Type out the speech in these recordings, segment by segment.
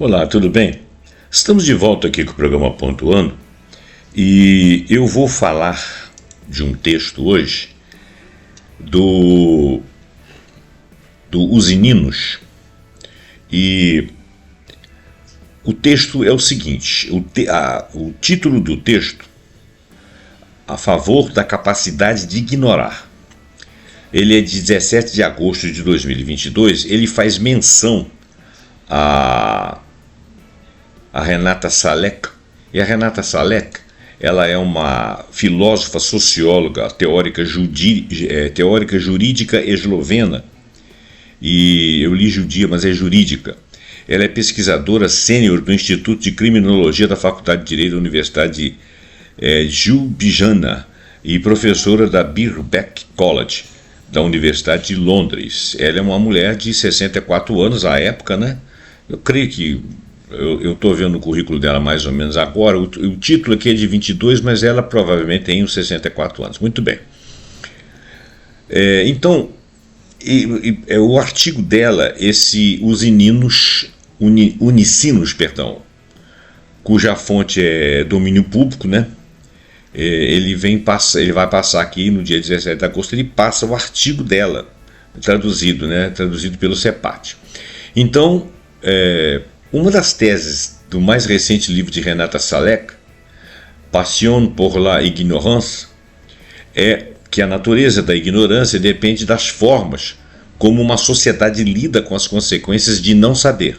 Olá, tudo bem? Estamos de volta aqui com o programa Pontuando e eu vou falar de um texto hoje do Os Ininos. E o texto é o seguinte, o título do texto: A favor da capacidade de ignorar. Ele é de 17 de agosto de 2022, ele faz menção a Renata Salek. E a Renata Salek, ela é uma filósofa, socióloga, teórica jurídica eslovena. E eu li judia, mas é jurídica. Ela é pesquisadora sênior do Instituto de Criminologia da Faculdade de Direito da Universidade de Ljubljana e professora da Birkbeck College, da Universidade de Londres. Ela é uma mulher de 64 anos à época, né? Eu creio que eu estou vendo o currículo dela mais ou menos agora. O título aqui é de 22, mas ela provavelmente tem uns 64 anos. Muito bem. Então, o artigo dela, os unicinos, cuja fonte é domínio público, né? Ele vai passar aqui no dia 17 de agosto, ele passa o artigo dela, traduzido pelo CEPAT. Então, uma das teses do mais recente livro de Renata Salek, Passion pour la ignorance, é que a natureza da ignorância depende das formas como uma sociedade lida com as consequências de não saber.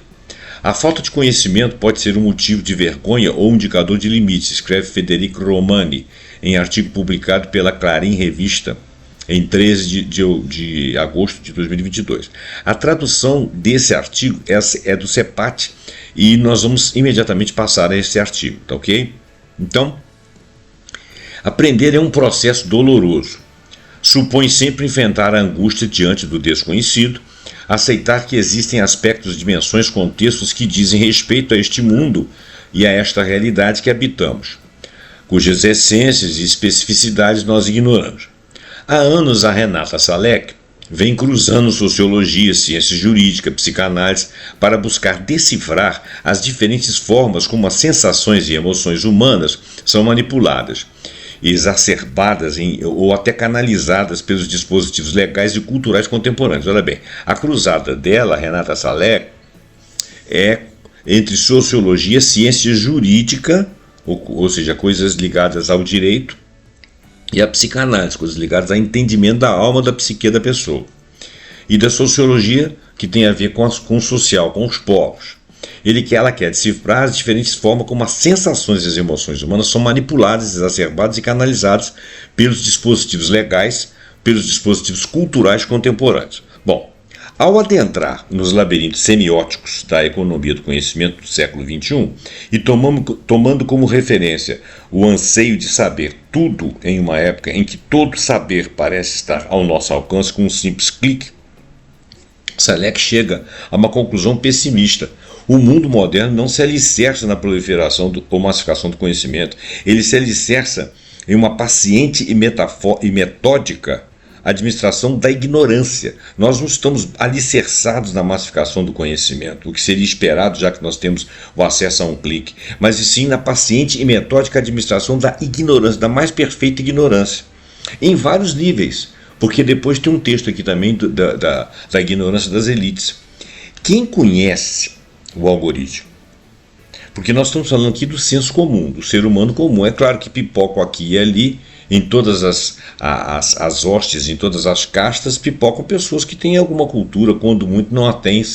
A falta de conhecimento pode ser um motivo de vergonha ou um indicador de limites, escreve Federico Romani em artigo publicado pela Clarim Revista em 13 de agosto de 2022. A tradução desse artigo é do CEPAT e nós vamos imediatamente passar a esse artigo, tá ok? Então, aprender é um processo doloroso. Supõe sempre enfrentar a angústia diante do desconhecido, aceitar que existem aspectos, dimensões, contextos que dizem respeito a este mundo e a esta realidade que habitamos, cujas essências e especificidades nós ignoramos. Há anos a Renata Salek vem cruzando sociologia, ciência jurídica, psicanálise para buscar decifrar as diferentes formas como as sensações e emoções humanas são manipuladas, exacerbadas ou até canalizadas pelos dispositivos legais e culturais contemporâneos. Olha bem, a cruzada dela, Renata Salek, é entre sociologia, ciência jurídica, ou seja, coisas ligadas ao direito, e a psicanálise, coisas ligadas ao entendimento da alma, da psique da pessoa, e da sociologia, que tem a ver com o social, com os povos. Ela quer decifrar as diferentes formas como as sensações e as emoções humanas são manipuladas, exacerbadas e canalizadas pelos dispositivos legais, pelos dispositivos culturais contemporâneos. Bom, ao adentrar nos labirintos semióticos da economia do conhecimento do século XXI e tomando como referência o anseio de saber tudo em uma época em que todo saber parece estar ao nosso alcance com um simples clique, Salek chega a uma conclusão pessimista. O mundo moderno não se alicerça na proliferação ou massificação do conhecimento. Ele se alicerça em uma paciente e metódica administração da ignorância. Nós não estamos alicerçados na massificação do conhecimento, o que seria esperado, já que nós temos o acesso a um clique, mas sim na paciente e metódica administração da ignorância, da mais perfeita ignorância, em vários níveis, porque depois tem um texto aqui também da ignorância das elites. Quem conhece o algoritmo? Porque nós estamos falando aqui do senso comum, do ser humano comum. É claro que pipocam aqui e ali, em todas as hostes, em todas as castas, pipocam pessoas que têm alguma cultura, quando muito não a têm,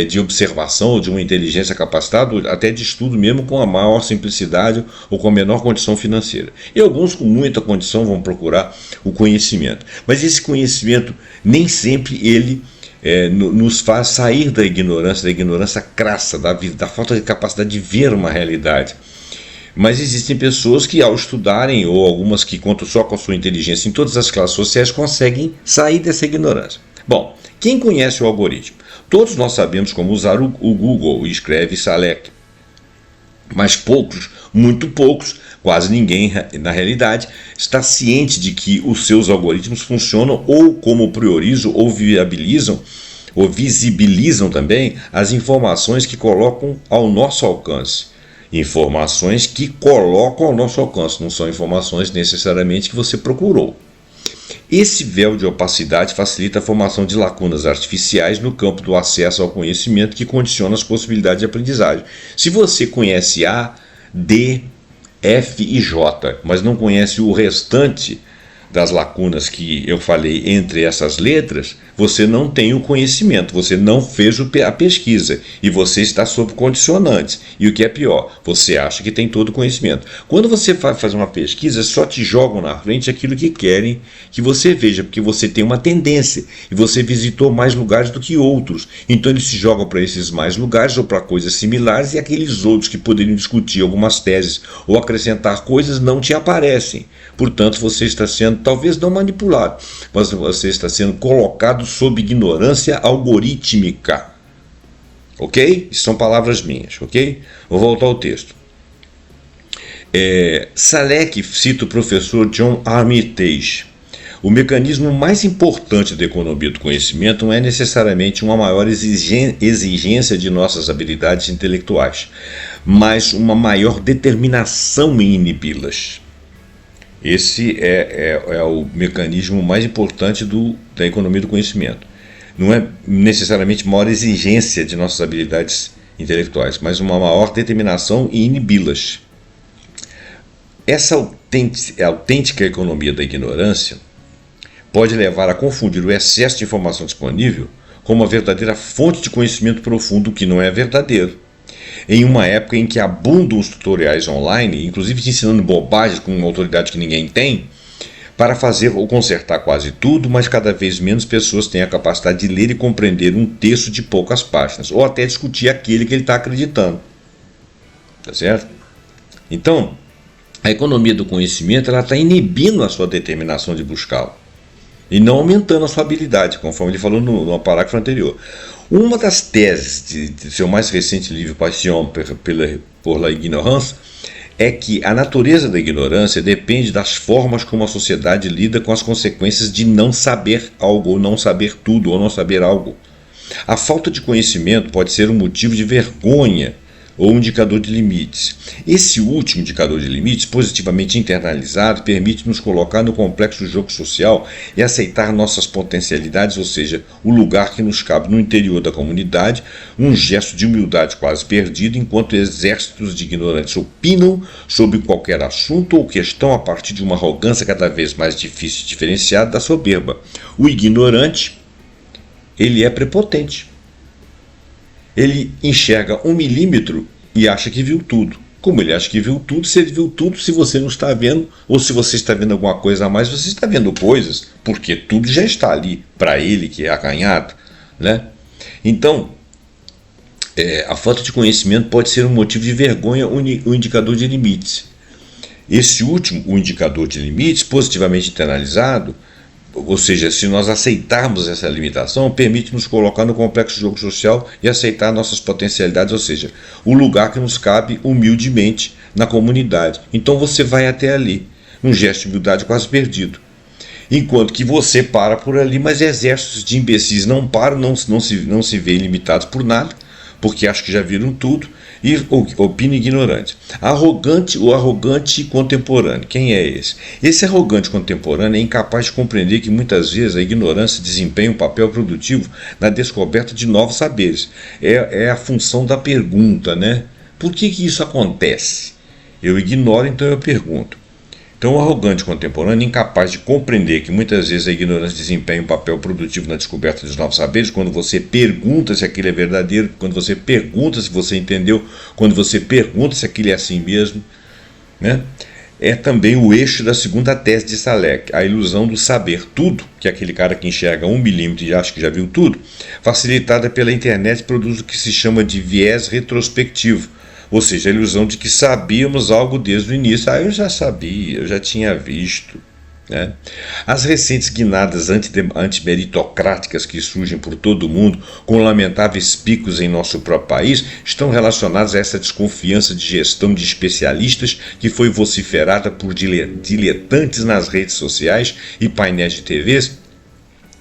de observação ou de uma inteligência capacitada, até de estudo mesmo, com a maior simplicidade ou com a menor condição financeira. E alguns com muita condição vão procurar o conhecimento. Mas esse conhecimento, nem sempre ele nos faz sair da ignorância crassa, da falta de capacidade de ver uma realidade. Mas existem pessoas que, ao estudarem, ou algumas que contam só com a sua inteligência em todas as classes sociais, conseguem sair dessa ignorância. Bom, quem conhece o algoritmo? Todos nós sabemos como usar o Google, escreve Salek. Mas poucos, muito poucos, quase ninguém na realidade, está ciente de que os seus algoritmos funcionam ou como priorizam ou viabilizam ou visibilizam também as informações que colocam ao nosso alcance. Informações que colocam ao nosso alcance, não são informações necessariamente que você procurou. Esse véu de opacidade facilita a formação de lacunas artificiais no campo do acesso ao conhecimento que condiciona as possibilidades de aprendizagem. Se você conhece A, D, F e J, mas não conhece o restante das lacunas que eu falei entre essas letras, você não tem o conhecimento, você não fez a pesquisa e você está sob condicionantes. E o que é pior, você acha que tem todo o conhecimento. Quando você vai fazer uma pesquisa, só te jogam na frente aquilo que querem que você veja, porque você tem uma tendência e você visitou mais lugares do que outros. Então eles se jogam para esses mais lugares ou para coisas similares e aqueles outros que poderiam discutir algumas teses ou acrescentar coisas não te aparecem. Portanto, você está sendo, talvez não manipulado, mas você está sendo colocado sob ignorância algorítmica. Ok? Isso são palavras minhas, ok? Vou voltar ao texto. Salek cita o professor John Armitage. O mecanismo mais importante da economia do conhecimento não é necessariamente uma maior exigência de nossas habilidades intelectuais, mas uma maior determinação em inibi-las. Esse é o mecanismo mais importante da economia do conhecimento. Não é necessariamente maior exigência de nossas habilidades intelectuais, mas uma maior determinação em inibi-las. Essa autêntica economia da ignorância pode levar a confundir o excesso de informação disponível com uma verdadeira fonte de conhecimento profundo que não é verdadeiro. Em uma época em que abundam os tutoriais online, inclusive te ensinando bobagens com uma autoridade que ninguém tem, para fazer ou consertar quase tudo, mas cada vez menos pessoas têm a capacidade de ler e compreender um texto de poucas páginas, ou até discutir aquele que ele está acreditando. Tá certo? Então, a economia do conhecimento está inibindo a sua determinação de buscá-lo, e não aumentando a sua habilidade, conforme ele falou no parágrafo anterior. Uma das teses de seu mais recente livro Passion por la Ignorance é que a natureza da ignorância depende das formas como a sociedade lida com as consequências de não saber algo, ou não saber tudo, ou não saber algo. A falta de conhecimento pode ser um motivo de vergonha ou um indicador de limites. Esse último indicador de limites, positivamente internalizado, permite nos colocar no complexo jogo social e aceitar nossas potencialidades, ou seja, o lugar que nos cabe no interior da comunidade, um gesto de humildade quase perdido, enquanto exércitos de ignorantes opinam sobre qualquer assunto ou questão a partir de uma arrogância cada vez mais difícil de diferenciar da soberba. O ignorante, ele é prepotente. Ele enxerga 1 milímetro e acha que viu tudo. Como ele acha que viu tudo, se ele viu tudo, se você não está vendo, ou se você está vendo alguma coisa a mais, você está vendo coisas, porque tudo já está ali para ele, que é acanhado, né? Então, a falta de conhecimento pode ser um motivo de vergonha, um indicador de limites. Esse último, o indicador de limites, positivamente internalizado, ou seja, se nós aceitarmos essa limitação, permite nos colocar no complexo jogo social e aceitar nossas potencialidades, ou seja, o lugar que nos cabe humildemente na comunidade. Então você vai até ali, um gesto de humildade quase perdido. Enquanto que você para por ali, mas exércitos de imbecis não param, não se veem limitados por nada, porque acham que já viram tudo, e opina ignorante. O arrogante contemporâneo. Quem é esse? Esse arrogante contemporâneo é incapaz de compreender que muitas vezes a ignorância desempenha um papel produtivo na descoberta de novos saberes. É a função da pergunta, né? Por que isso acontece? Eu ignoro, então eu pergunto. Então, o arrogante contemporâneo é incapaz de compreender que muitas vezes a ignorância desempenha um papel produtivo na descoberta dos novos saberes, quando você pergunta se aquilo é verdadeiro, quando você pergunta se você entendeu, quando você pergunta se aquilo é assim mesmo, né? É também o eixo da segunda tese de Salek, a ilusão do saber tudo, que é aquele cara que enxerga 1 milímetro e acha que já viu tudo, facilitada pela internet, produz o que se chama de viés retrospectivo, ou seja, a ilusão de que sabíamos algo desde o início. Eu já sabia, eu já tinha visto, né? As recentes guinadas antimeritocráticas que surgem por todo o mundo, com lamentáveis picos em nosso próprio país, estão relacionadas a essa desconfiança de gestão de especialistas que foi vociferada por diletantes nas redes sociais e painéis de TVs,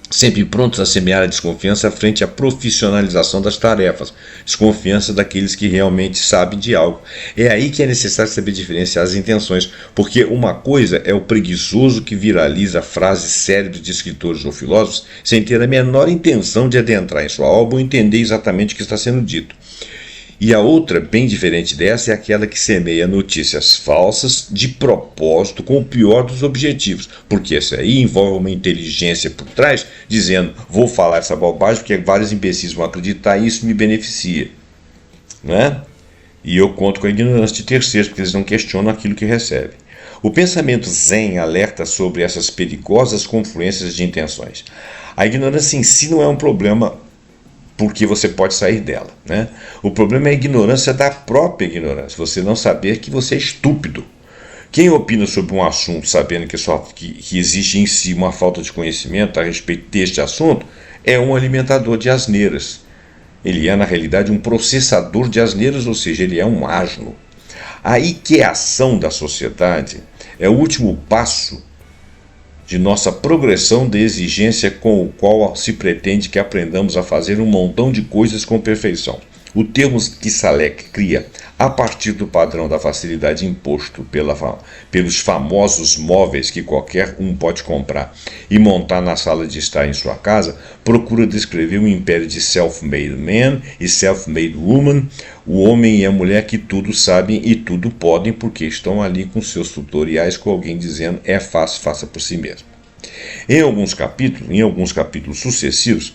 sempre prontos a semear a desconfiança frente à profissionalização das tarefas, desconfiança daqueles que realmente sabem de algo. É aí que é necessário saber diferenciar as intenções, porque uma coisa é o preguiçoso que viraliza frases célebres de escritores ou filósofos sem ter a menor intenção de adentrar em sua obra ou entender exatamente o que está sendo dito. E a outra, bem diferente dessa, é aquela que semeia notícias falsas de propósito com o pior dos objetivos, porque essa aí envolve uma inteligência por trás, dizendo, vou falar essa bobagem porque vários imbecis vão acreditar e isso me beneficia. Né? E eu conto com a ignorância de terceiros, porque eles não questionam aquilo que recebem. O pensamento zen alerta sobre essas perigosas confluências de intenções. A ignorância em si não é um problema, porque você pode sair dela. Né? O problema é a ignorância da própria ignorância, você não saber que você é estúpido. Quem opina sobre um assunto sabendo que existe em si uma falta de conhecimento a respeito deste assunto é um alimentador de asneiras. Ele é, na realidade, um processador de asneiras, ou seja, ele é um asno. A iqueação da sociedade é o último passo de nossa progressão de exigência com o qual se pretende que aprendamos a fazer um montão de coisas com perfeição. O termo que Salek cria, a partir do padrão da facilidade imposto pelos famosos móveis que qualquer um pode comprar e montar na sala de estar em sua casa, procura descrever um império de self-made man e self-made woman, o homem e a mulher que tudo sabem e tudo podem porque estão ali com seus tutoriais com alguém dizendo é fácil, faça por si mesmo. Em alguns capítulos sucessivos,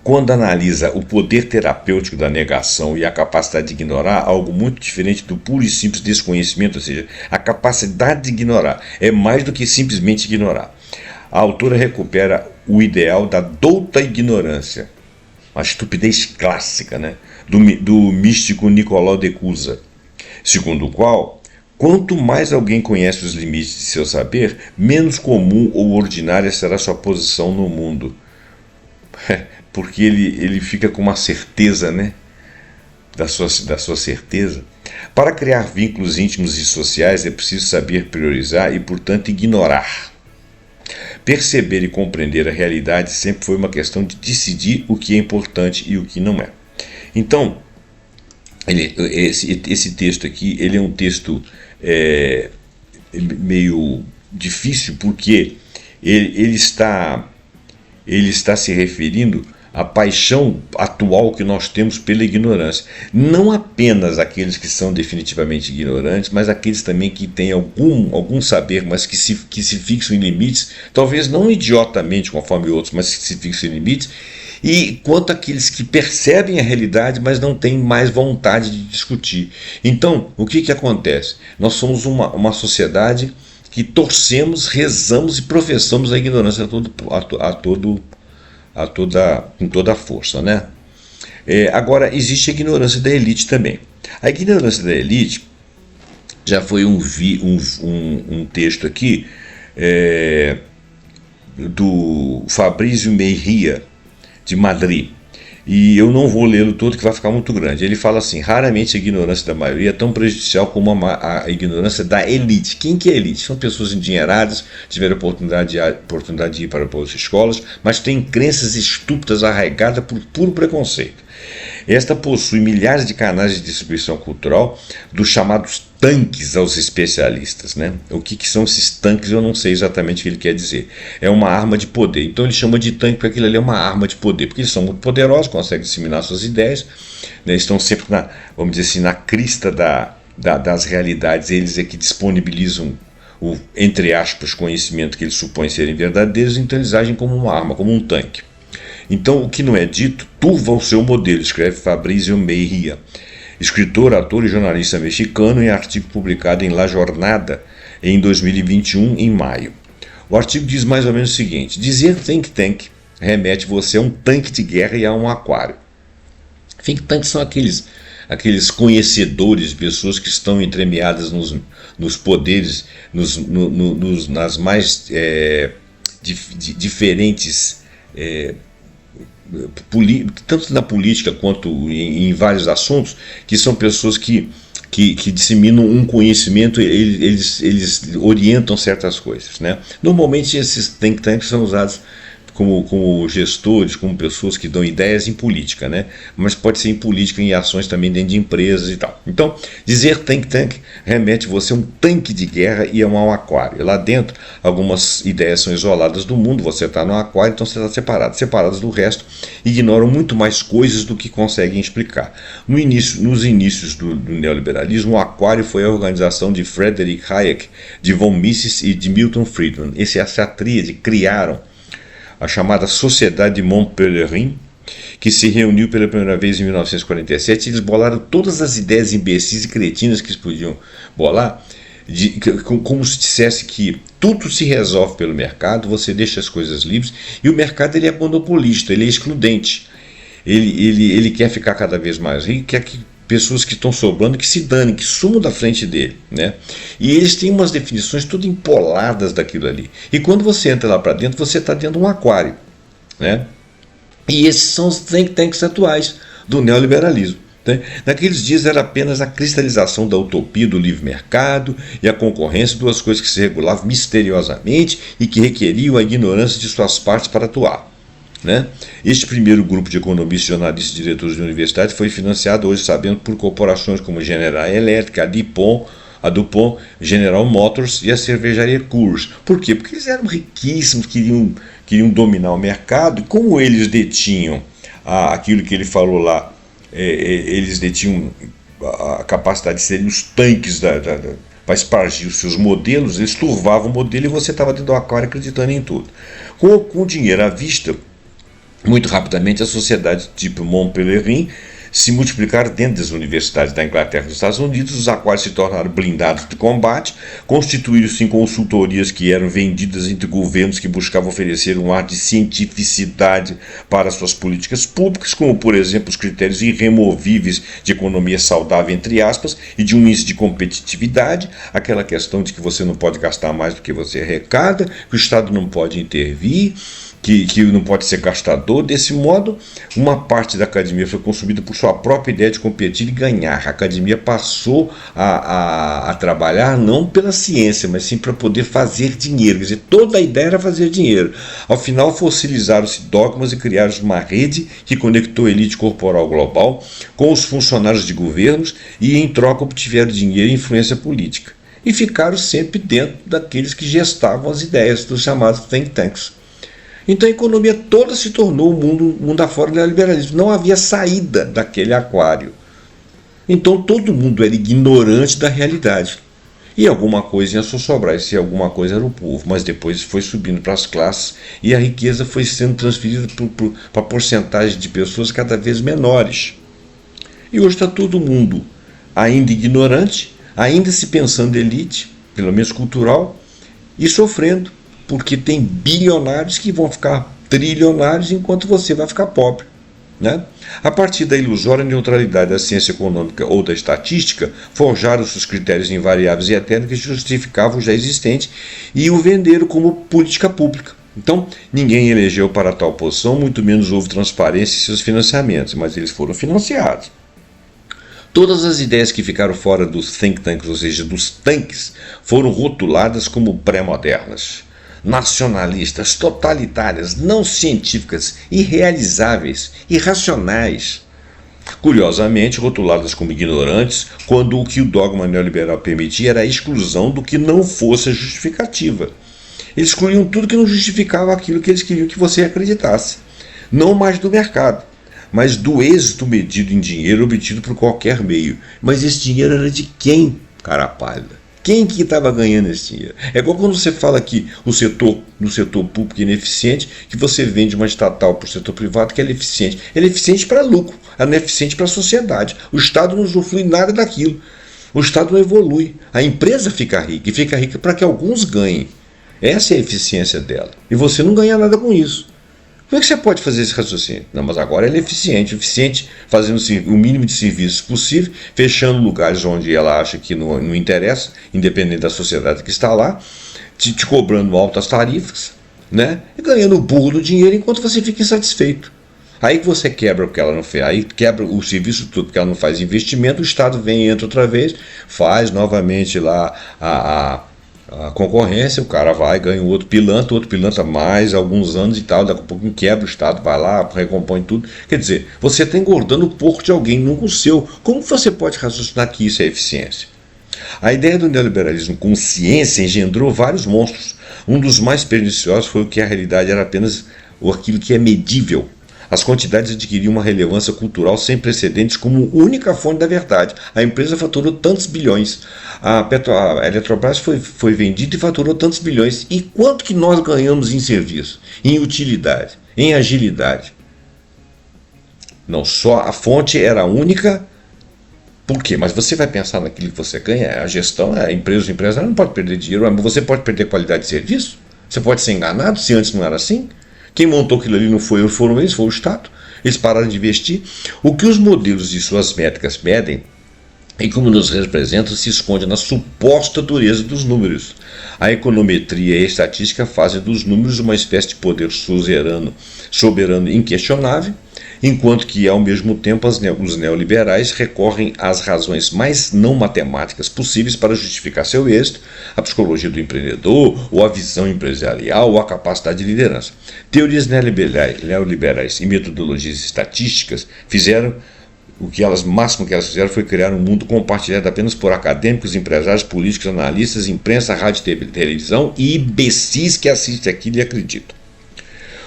quando analisa o poder terapêutico da negação e a capacidade de ignorar, algo muito diferente do puro e simples desconhecimento, ou seja, a capacidade de ignorar é mais do que simplesmente ignorar. A autora recupera o ideal da douta ignorância, uma estupidez clássica, né, do místico Nicolau de Cusa, segundo o qual, quanto mais alguém conhece os limites de seu saber, menos comum ou ordinária será sua posição no mundo. Porque ele fica com uma certeza, né, da sua certeza. Para criar vínculos íntimos e sociais é preciso saber priorizar e, portanto, ignorar. Perceber e compreender a realidade sempre foi uma questão de decidir o que é importante e o que não é. Então, esse texto aqui, ele é um texto meio difícil, porque ele está se referindo à paixão atual que nós temos pela ignorância. Não apenas aqueles que são definitivamente ignorantes, mas aqueles também que têm algum saber, mas que se fixam em limites, talvez não idiotamente conforme outros, mas que se fixam em limites, e quanto àqueles que percebem a realidade, mas não têm mais vontade de discutir. Então, o que acontece? Nós somos uma sociedade que torcemos, rezamos e professamos a ignorância com toda a força, né? Agora, existe a ignorância da elite também. A ignorância da elite já foi um texto aqui do Fabrício Mejia, de Madrid. E eu não vou lê-lo todo, que vai ficar muito grande. Ele fala assim: raramente a ignorância da maioria é tão prejudicial como a ignorância da elite. Quem que é elite? São pessoas endinheiradas, tiveram oportunidade de ir para boas escolas, mas têm crenças estúpidas arraigadas por puro preconceito. Esta possui milhares de canais de distribuição cultural, dos chamados tanques aos especialistas, né? O que são esses tanques eu não sei exatamente o que ele quer dizer. É uma arma de poder. Então ele chama de tanque porque aquilo ali é uma arma de poder, porque eles são muito poderosos, conseguem disseminar suas ideias, né? Estão sempre vamos dizer assim, na crista das realidades. Eles é que disponibilizam o, entre aspas, conhecimento que eles supõem serem verdadeiros, então eles agem como uma arma, como um tanque. Então, o que não é dito, turva o seu modelo, escreve Fabrício Mejia, escritor, ator e jornalista mexicano, em artigo publicado em La Jornada, em 2021, em maio. O artigo diz mais ou menos o seguinte: dizer think tank remete você a um tanque de guerra e a um aquário. Think tanks são aqueles conhecedores, pessoas que estão entremeadas nos poderes, nas mais diferentes tanto na política quanto em vários assuntos, que são pessoas que que disseminam um conhecimento, eles orientam certas coisas, né? Normalmente esses think tanks são usados como gestores, como pessoas que dão ideias em política, né? Mas pode ser em política, em ações também dentro de empresas e tal. Então, dizer think tank remete você a um tanque de guerra e a um aquário. Lá dentro, algumas ideias são isoladas do mundo, você está no aquário, então você está separados do resto, ignoram muito mais coisas do que conseguem explicar. Nos inícios do neoliberalismo, o aquário foi a organização de Friedrich Hayek, de von Mises e de Milton Friedman. Essa tríade criaram a chamada Sociedade de Montpellerin, que se reuniu pela primeira vez em 1947. Eles bolaram todas as ideias imbecis e cretinas que eles podiam bolar, como se dissesse que tudo se resolve pelo mercado, você deixa as coisas livres, e o mercado ele é monopolista, ele é excludente, ele quer ficar cada vez mais rico, quer que pessoas que estão sobrando que se danem, que sumam da frente dele, né? E eles têm umas definições tudo empoladas daquilo ali. E quando você entra lá para dentro, você está dentro de um aquário, né? E esses são os think tanks atuais do neoliberalismo. Né? Naqueles dias era apenas a cristalização da utopia do livre mercado e a concorrência, duas coisas que se regulavam misteriosamente e que requeriam a ignorância de suas partes para atuar. Né? Este primeiro grupo de economistas, jornalistas e diretores de universidade foi financiado, hoje sabendo, por corporações como General Electric, a DuPont, General Motors e a cervejaria Coors. Por quê? Porque eles eram riquíssimos, queriam dominar o mercado, e como eles detinham aquilo que ele falou lá, eles detinham a capacidade de serem os tanques para espargir os seus modelos, eles turvavam o modelo e você estava dentro do aquário acreditando em tudo. Com dinheiro à vista, muito rapidamente a sociedade tipo Montpellerin se multiplicaram dentro das universidades da Inglaterra e dos Estados Unidos, os aquários se tornaram blindados de combate, constituíram-se em consultorias que eram vendidas entre governos que buscavam oferecer um ar de cientificidade para suas políticas públicas, como, por exemplo, os critérios irremovíveis de economia saudável, entre aspas, e de um índice de competitividade, aquela questão de que você não pode gastar mais do que você arrecada, que o Estado não pode intervir, que não pode ser gastador. Desse modo, uma parte da academia foi consumida por sua própria ideia de competir e ganhar. A academia passou a trabalhar não pela ciência, mas sim para poder fazer dinheiro. Quer dizer, toda a ideia era fazer dinheiro. Ao final, fossilizaram-se dogmas e criaram uma rede que conectou a elite corporal global com os funcionários de governos e, em troca, obtiveram dinheiro e influência política. E ficaram sempre dentro daqueles que gestavam as ideias dos chamados think tanks. Então a economia toda se tornou o mundo afora do neoliberalismo. Não havia saída daquele aquário. Então todo mundo era ignorante da realidade. E alguma coisa ia só sobrar, e se alguma coisa era o povo. Mas depois foi subindo para as classes e a riqueza foi sendo transferida para porcentagem de pessoas cada vez menores. E hoje está todo mundo ainda ignorante, ainda se pensando elite, pelo menos cultural, e sofrendo. Porque tem bilionários que vão ficar trilionários enquanto você vai ficar pobre. Né? A partir da ilusória neutralidade da ciência econômica ou da estatística, forjaram-se os critérios invariáveis e eternos que justificavam o já existente e o venderam como política pública. Então, ninguém elegeu para tal posição, muito menos houve transparência em seus financiamentos, mas eles foram financiados. Todas as ideias que ficaram fora dos think tanks, ou seja, dos tanques, foram rotuladas como pré-modernas, nacionalistas, totalitárias, não científicas, irrealizáveis, irracionais. Curiosamente, rotuladas como ignorantes, quando o que o dogma neoliberal permitia era a exclusão do que não fosse a justificativa. Eles excluíam tudo que não justificava aquilo que eles queriam que você acreditasse. Não mais do mercado, mas do êxito medido em dinheiro obtido por qualquer meio. Mas esse dinheiro era de quem, cara pálida? Quem que estava ganhando esse dinheiro? É igual quando você fala que no setor público é ineficiente, que você vende uma estatal para o setor privado que ela é eficiente. Ela é eficiente para lucro, ela não é eficiente para a sociedade. O Estado não usufrui nada daquilo. O Estado não evolui. A empresa fica rica, e fica rica para que alguns ganhem. Essa é a eficiência dela. E você não ganha nada com isso. Como é que você pode fazer esse raciocínio? Não, mas agora ela é eficiente fazendo o mínimo de serviços possível, fechando lugares onde ela acha que não interessa, independente da sociedade que está lá, te cobrando altas tarifas, né? E ganhando o burro do dinheiro enquanto você fica insatisfeito. Aí que você quebra porque ela não fez, aí quebra o serviço todo porque ela não faz investimento, o Estado vem e entra outra vez, faz novamente lá a concorrência, o cara vai, ganha outro pilantra mais alguns anos e tal, daqui a pouco quebra, o Estado vai lá, recompõe tudo. Quer dizer, você está engordando o porco de alguém, nunca o seu. Como você pode raciocinar que isso é eficiência? A ideia do neoliberalismo com ciência engendrou vários monstros. Um dos mais perniciosos foi o que a realidade era apenas aquilo que é medível. As quantidades adquiriam uma relevância cultural sem precedentes como única fonte da verdade. A empresa faturou tantos bilhões. A Eletrobras foi vendida e faturou tantos bilhões. E quanto que nós ganhamos em serviço, em utilidade, em agilidade? Não só a fonte era única. Por quê? Mas você vai pensar naquilo que você ganha. A gestão, a empresa, o empresário não pode perder dinheiro. Mas você pode perder qualidade de serviço? Você pode ser enganado se antes não era assim? Quem montou aquilo ali não foram eles, foi o Estado. Eles pararam de investir. O que os modelos e suas métricas medem e como nos representam se esconde na suposta dureza dos números. A econometria e a estatística fazem dos números uma espécie de poder soberano inquestionável, enquanto que, ao mesmo tempo, os neoliberais recorrem às razões mais não matemáticas possíveis para justificar seu êxito, a psicologia do empreendedor, ou a visão empresarial, ou a capacidade de liderança. Teorias neoliberais e metodologias estatísticas fizeram máximo que elas fizeram foi criar um mundo compartilhado apenas por acadêmicos, empresários, políticos, analistas, imprensa, rádio, televisão e imbecis que assistem aquilo e acreditam.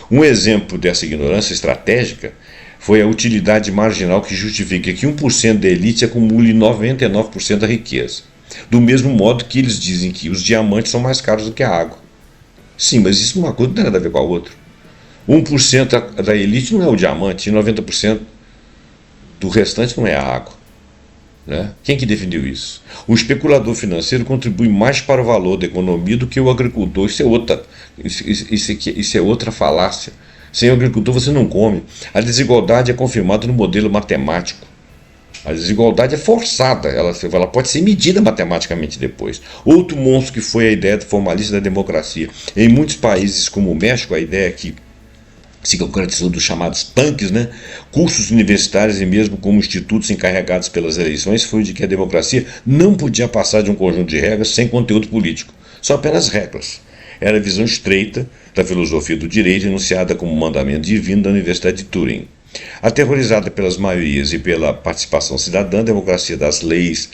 Um exemplo dessa ignorância estratégica foi a utilidade marginal que justifica que 1% da elite acumule 99% da riqueza. Do mesmo modo que eles dizem que os diamantes são mais caros do que a água. Sim, mas isso uma coisa não tem nada a ver com a outra. 1% da elite não é o diamante e 90% do restante não é a água. Né? Quem que definiu isso? O especulador financeiro contribui mais para o valor da economia do que o agricultor. Isso é outra falácia. Sem o agricultor você não come. A desigualdade é confirmada no modelo matemático. A desigualdade é forçada, ela pode ser medida matematicamente depois. Outro monstro que foi a ideia formalista da democracia. Em muitos países como o México, a ideia que se concretizou dos chamados punks, né? Cursos universitários e mesmo como institutos encarregados pelas eleições, foi de que a democracia não podia passar de um conjunto de regras sem conteúdo político, só apenas regras. Era a visão estreita da filosofia do direito enunciada como mandamento divino da Universidade de Turim. Aterrorizada pelas maiorias e pela participação cidadã, a democracia das leis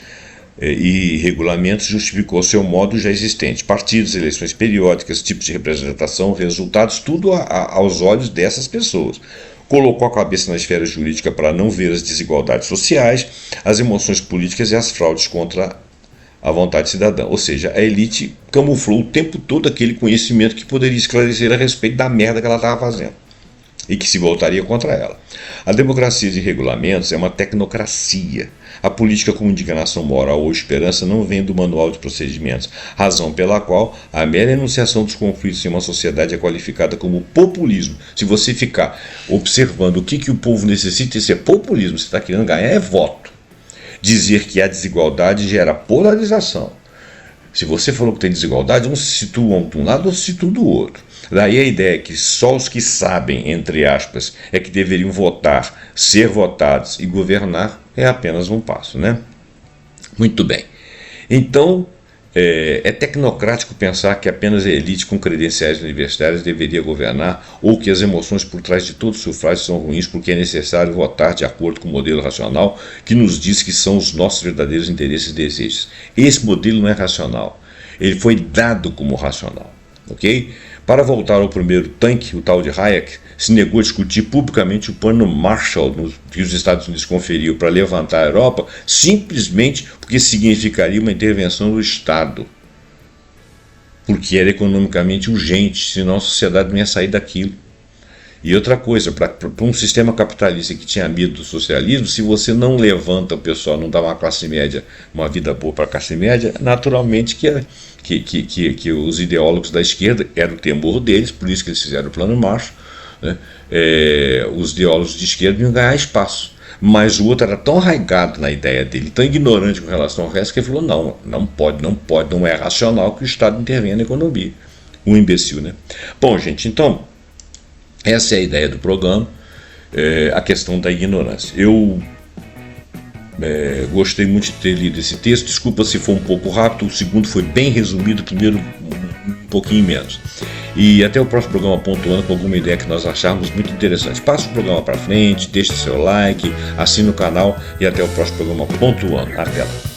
e regulamentos justificou seu modo já existente. Partidos, eleições periódicas, tipos de representação, resultados, tudo aos olhos dessas pessoas. Colocou a cabeça na esfera jurídica para não ver as desigualdades sociais, as emoções políticas e as fraudes contra a vontade cidadã. Ou seja, a elite camuflou o tempo todo aquele conhecimento que poderia esclarecer a respeito da merda que ela estava fazendo e que se voltaria contra ela. A democracia de regulamentos é uma tecnocracia. A política como indignação moral ou esperança não vem do manual de procedimentos, razão pela qual a mera enunciação dos conflitos em uma sociedade é qualificada como populismo. Se você ficar observando o que o povo necessita, isso é populismo, você está querendo ganhar é voto. Dizer que a desigualdade gera polarização. Se você falou que tem desigualdade, uns se situam de um lado ou se situam do outro. Daí a ideia que só os que sabem, entre aspas, é que deveriam votar, ser votados e governar é apenas um passo, né? Muito bem. Então, é tecnocrático pensar que apenas a elite com credenciais universitárias deveria governar ou que as emoções por trás de todo sufrágio são ruins porque é necessário votar de acordo com o modelo racional que nos diz que são os nossos verdadeiros interesses e desejos. Esse modelo não é racional. Ele foi dado como racional. Ok? Para voltar ao primeiro tanque, o tal de Hayek se negou a discutir publicamente o plano Marshall que os Estados Unidos conferiu para levantar a Europa, simplesmente porque significaria uma intervenção do Estado. Porque era economicamente urgente, senão a sociedade não ia sair daquilo. E outra coisa, para um sistema capitalista que tinha medo do socialismo, se você não levanta o pessoal, não dá uma classe média, uma vida boa para a classe média, naturalmente que os ideólogos da esquerda, era o temor deles, por isso que eles fizeram o plano Marshall, né? Os ideólogos de esquerda iam ganhar espaço. Mas o outro era tão arraigado na ideia dele, tão ignorante com relação ao resto, que ele falou, não pode, não é racional que o Estado intervenha na economia. Um imbecil, né? Bom, gente, então essa é a ideia do programa. a questão da ignorância. Eu gostei muito de ter lido esse texto. Desculpa se for um pouco rápido, o segundo foi bem resumido, o primeiro um pouquinho menos. E até o próximo programa Pontuando com alguma ideia que nós acharmos muito interessante. Passa o programa para frente, deixe seu like, assine o canal e até o próximo programa Pontuando. Até lá.